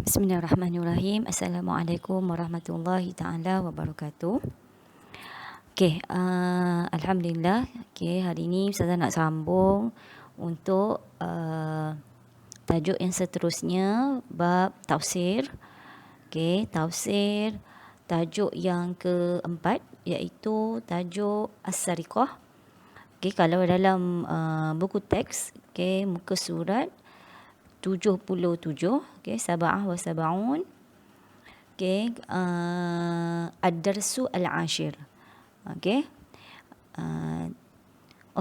Bismillahirrahmanirrahim. Assalamualaikum warahmatullahi taala wabarakatuh. Alhamdulillah. Hari ini Ustazah nak sambung untuk tajuk yang seterusnya, bab tafsir. Tafsir tajuk yang keempat iaitu tajuk As-Sariqah. Kalau dalam buku teks, muka surat 77, Sab'ah wa Sab'un, Ad-Darsu Al-Ashir.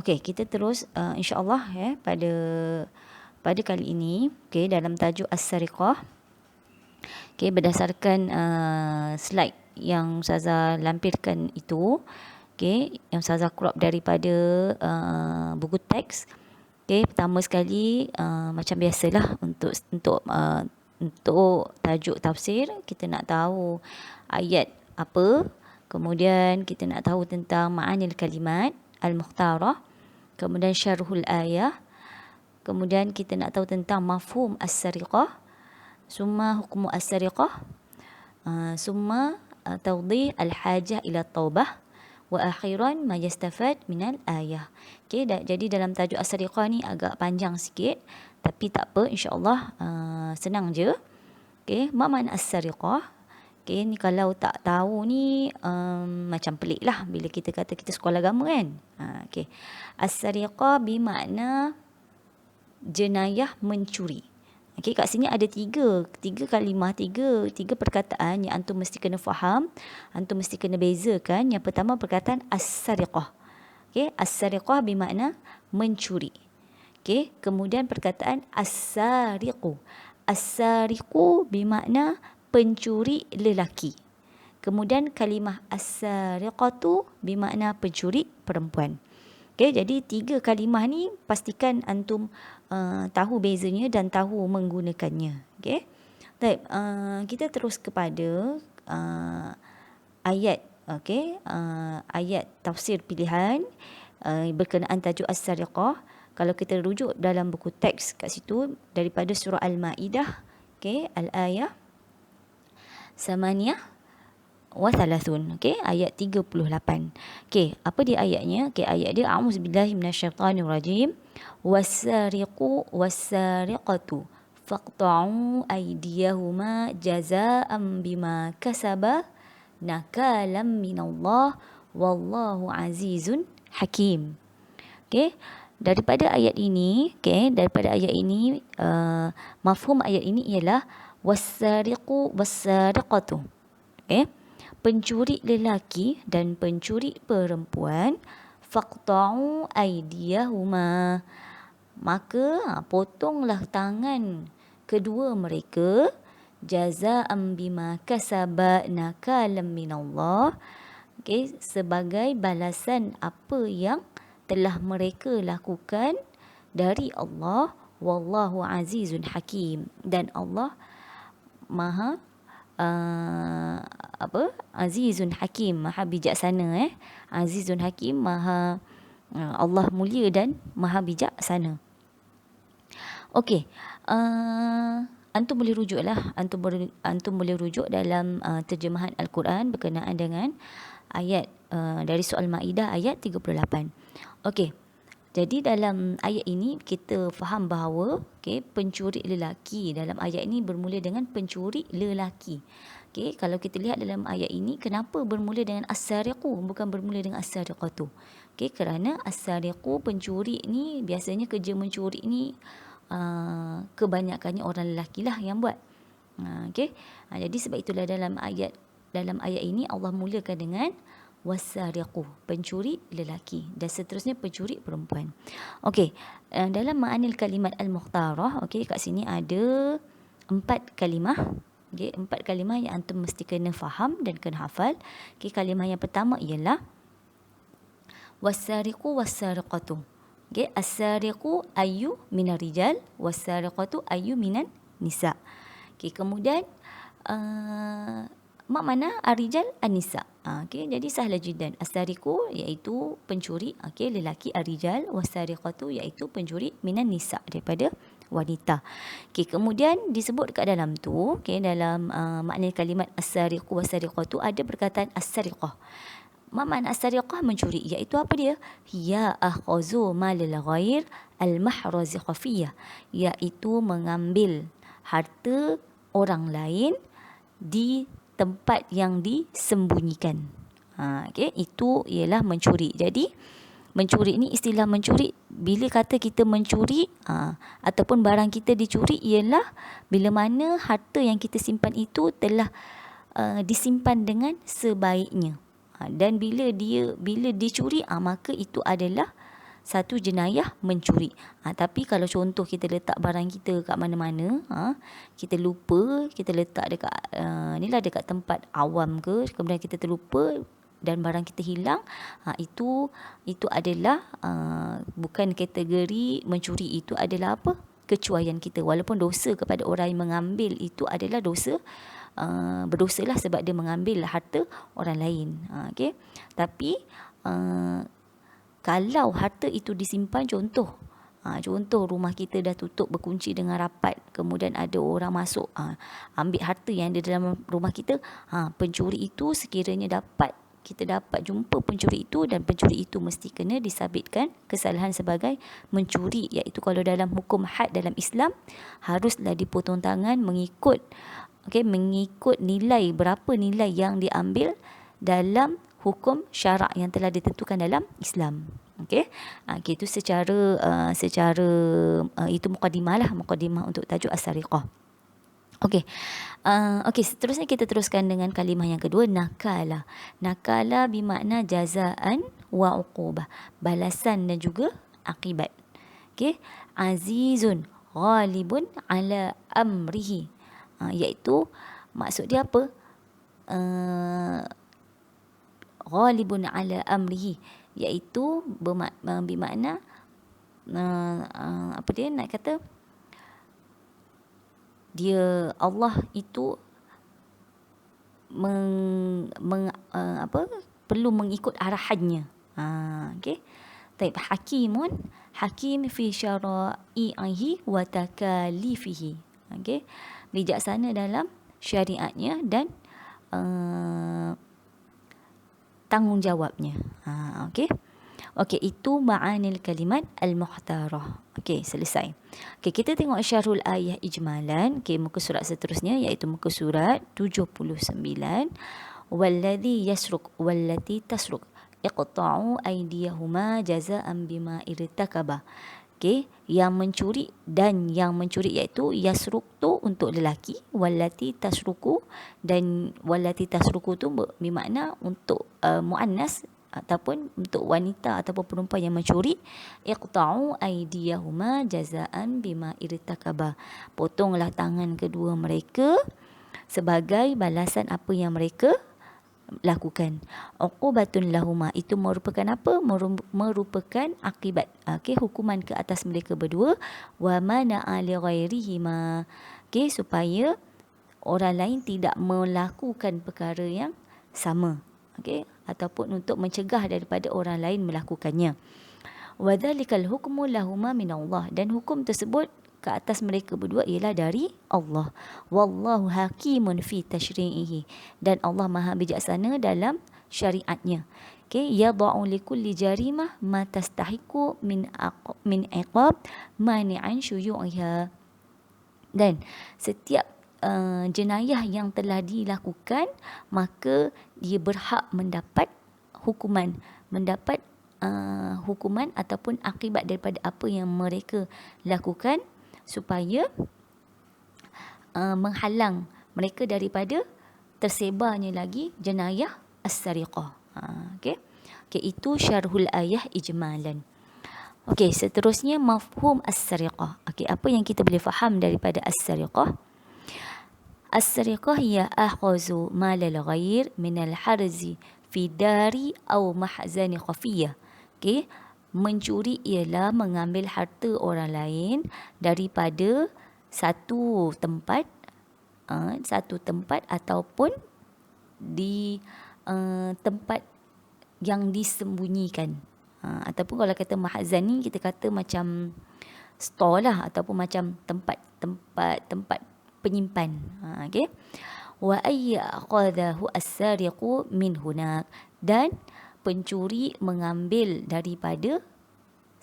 Kita terus insya-Allah pada kali ini dalam tajuk As-Sariqah, berdasarkan slide yang Ustazah lampirkan itu, yang Ustazah crop daripada buku teks. Pertama sekali macam biasalah untuk tajuk tafsir, kita nak tahu ayat apa, kemudian kita nak tahu tentang ma'anil kalimat al-mukhtarah, kemudian syarhul ayah, kemudian kita nak tahu tentang mafhum as-sariqah, summa hukmu as-sariqah, summa tawdih al-hajah ila taubah, wa akhiran ma yastafad minal ayah. Jadi dalam tajuk as-sariqah ni agak panjang sikit, tapi tak apa, insya-Allah senang je. Ma makna as-sariqah? Ni kalau tak tahu ni macam pelik lah bila kita kata kita sekolah agama kan. As-sariqah bermakna jenayah mencuri. Kat sini ada tiga kalimah, tiga perkataan yang antum mesti kena faham, antum mesti kena bezakan. Yang pertama perkataan as-sariqah. As-sariqah bermakna mencuri. Kemudian perkataan as-sariqu. As-sariqu bermakna pencuri lelaki. Kemudian kalimah as-sariqatu bermakna pencuri perempuan. Jadi tiga kalimah ni pastikan antum tahu bezanya dan tahu menggunakannya. Baik, kita terus kepada ayat. Ayat tafsir pilihan berkenaan tajuk as-sariqah. Kalau kita rujuk dalam buku teks kat situ daripada surah Al-Maidah, al-ayah samaniyah wa thalathun, ayat 38. Apa dia ayatnya? Ayat dia a'udzubillahi minasyaitanirrajim. Was-sariqu was-sariqatu faqta'u aydiyahuma jazaa'an bima kasaba nakalam minallah wallahu azizun hakim. Daripada ayat ini, mafhum ayat ini ialah was-sariqu was-sariqatu, pencuri lelaki dan pencuri perempuan, faqta'u aydiyahuma, maka potonglah tangan kedua mereka, jazaa'an bima kasaba nakalam minallah, sebagai balasan apa yang telah mereka lakukan dari Allah, wallahu azizun hakim, dan Allah maha azizun hakim, maha bijaksana. Azizun hakim, maha Allah mulia dan maha bijaksana. Antum boleh rujuklah, antum boleh rujuk dalam terjemahan Al-Quran berkenaan dengan ayat dari surah Al-Maidah ayat 38. Jadi dalam ayat ini kita faham bahawa pencuri lelaki dalam ayat ini bermula dengan pencuri lelaki. Kalau kita lihat dalam ayat ini, kenapa bermula dengan as-sariqu bukan bermula dengan as-sariqatu? Kerana as-sariqu, pencuri ni biasanya kerja mencuri ni kebanyakannya orang lelaki lah yang buat. Jadi sebab itulah dalam ayat ini Allah mulakan dengan was-sariqu, pencuri lelaki, dan seterusnya pencuri perempuan. Dalam ma'anil kalimat al-mukhtarah, kat sini ada 4 kalimah. 4 kalimah yang antum mesti kena faham dan kena hafal. Kalimah yang pertama ialah was-sariqu was-sariqatu. As-sariqu ayyu minar rijal, was-sariqatu ayyu minan nisa. Kemudian mak mana ar-rijal an-nisa. Jadi sahlah jiddan. As-sariqu iaitu pencuri lelaki, ar-rijal, was-sariqatu iaitu pencuri minan nisa, daripada wanita. Okay, kemudian disebut kat dalam tu, okay, dalam makna kalimat as-sariqu was-sariqah tu ada perkataan as-sariqah. Makna as-sariqah mencuri, iaitu apa dia? Ya akhazu malal ghair al-mahrazi khafiyah, iaitu mengambil harta orang lain di tempat yang disembunyikan. Okay, itu ialah mencuri. Jadi mencuri ni, istilah mencuri, bila kata kita mencuri ataupun barang kita dicuri, ialah bila mana harta yang kita simpan itu telah disimpan dengan sebaiknya. Dan bila dicuri, maka itu adalah satu jenayah mencuri. Tapi kalau contoh kita letak barang kita kat mana-mana, kita lupa, kita letak dekat dekat tempat awam ke, kemudian kita terlupa dan barang kita hilang, itu adalah bukan kategori mencuri. Itu adalah apa? Kecuaian kita. Walaupun dosa kepada orang yang mengambil itu adalah dosa, berdosalah sebab dia mengambil harta orang lain. Okay? Tapi kalau harta itu disimpan, contoh rumah kita dah tutup berkunci dengan rapat, kemudian ada orang masuk ambil harta yang ada dalam rumah kita, pencuri itu sekiranya kita dapat jumpa pencuri itu, dan pencuri itu mesti kena disabitkan kesalahan sebagai mencuri, iaitu kalau dalam hukum had dalam Islam haruslah dipotong tangan mengikut nilai, berapa nilai yang diambil dalam hukum syarak yang telah ditentukan dalam Islam. Itu secara itu mukadimah untuk tajuk as-sariqah. Seterusnya kita teruskan dengan kalimah yang kedua, nakala. Nakala bermakna jazaan wa uqubah, balasan dan juga akibat. Azizun ghalibun ala amrihi, iaitu maksud dia apa? Ghalibun ala amrihi, iaitu bermakna apa dia nak kata, dia Allah itu perlu mengikut arahannya. Taib hakim fi syara'ihi wa takalifihi. Bijaksana dalam syariatnya dan tanggungjawabnya. Itu ma'anil kalimat al-mukhtarah. Selesai. Kita tengok syarhul ayah ijmalan. Muka surat seterusnya, iaitu muka surat 79. Walladhi yasruk wallati tasruk iqta'u aydiyahuma jaza'an bima irtakaba. Yang mencuri dan yang mencuri, iaitu yasruk tu untuk lelaki, wallati tasruku, dan wallati tasruku tu bermakna untuk muannas ataupun untuk wanita ataupun perempuan yang mencuri. Iqta'u aydiyahuma jaza'an bima irtakaba, potonglah tangan kedua mereka sebagai balasan apa yang mereka lakukan. Uqubatun lahuma, itu merupakan apa? Merupakan akibat, hukuman ke atas mereka berdua. Wa mana'a li ghairihima, supaya orang lain tidak melakukan perkara yang sama, ataupun untuk mencegah daripada orang lain melakukannya. Wa dzalikal hukmu lahuma min Allah, dan hukum tersebut ke atas mereka berdua ialah dari Allah. Wallahu hakimun fi tashri'ihi, dan Allah maha bijaksana dalam syariatnya. Yada'u likulli jarimah ma tastahiqu min iqab mani'an syuyu'iha, dan setiap jenayah yang telah dilakukan, maka dia berhak mendapat hukuman ataupun akibat daripada apa yang mereka lakukan, supaya menghalang mereka daripada tersebarnya lagi jenayah as-sariqah. Itu syarhul ayah ijmalan. Seterusnya mafhum as-sariqah. Apa yang kita boleh faham daripada as-sariqah? As-sariqah hiya akhazu malal ghair minal harzi fi dari aw mahzani khafiyah. Mencuri ialah mengambil harta orang lain daripada satu tempat ataupun di tempat yang disembunyikan. Ataupun kalau kata mahzan ni, kita kata macam store lah ataupun macam tempat penyimpan. Okey. Wa ayyaqadahu as-sariqu min hunak, dan pencuri mengambil daripada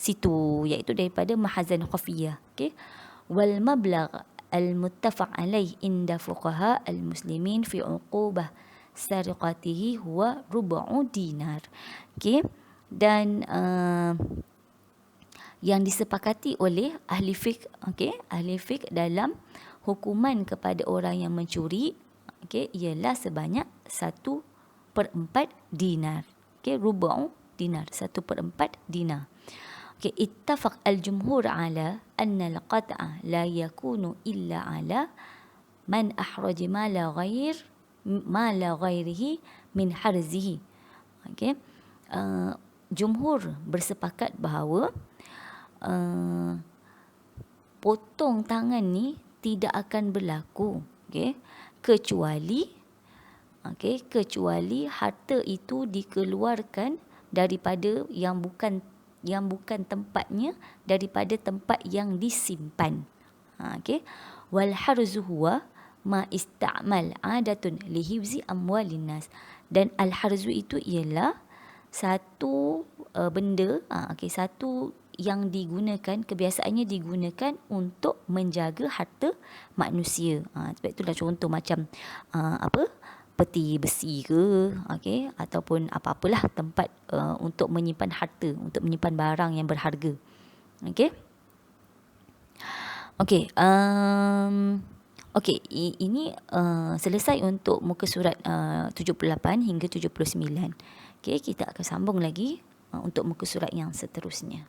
situ, iaitu daripada mahazan khafiyah. Okey. Wal mablagh al-muttafaq alaih inda fuqaha al-muslimin fi uqubah sariqatihi huwa rubu'u dinar. Okey. Dan yang disepakati oleh ahli fiqh, ahli fiqh dalam hukuman kepada orang yang mencuri, ialah sebanyak 1/4 dinar. Rubu' dinar, 1/4 dinar. Ittafaq al-jumhur ala anna al-qat'a la yakunu illa ala man ahraj mala ghairihi min harzihi. Jumhur bersepakat bahawa potong tangan ni tidak akan berlaku, kecuali harta itu dikeluarkan daripada yang bukan tempatnya, daripada tempat yang disimpan. Wal harzu huwa ma ista'mal adatun lihifzi amwalin nas. Dan al harzu itu ialah satu benda, satu yang digunakan, kebiasaannya digunakan untuk menjaga harta manusia. Sebab itulah contoh macam peti besi ke, ataupun apa-apalah tempat untuk menyimpan harta, untuk menyimpan barang yang berharga. Ini selesai untuk muka surat 78 hingga 79. Kita akan sambung lagi untuk muka surat yang seterusnya.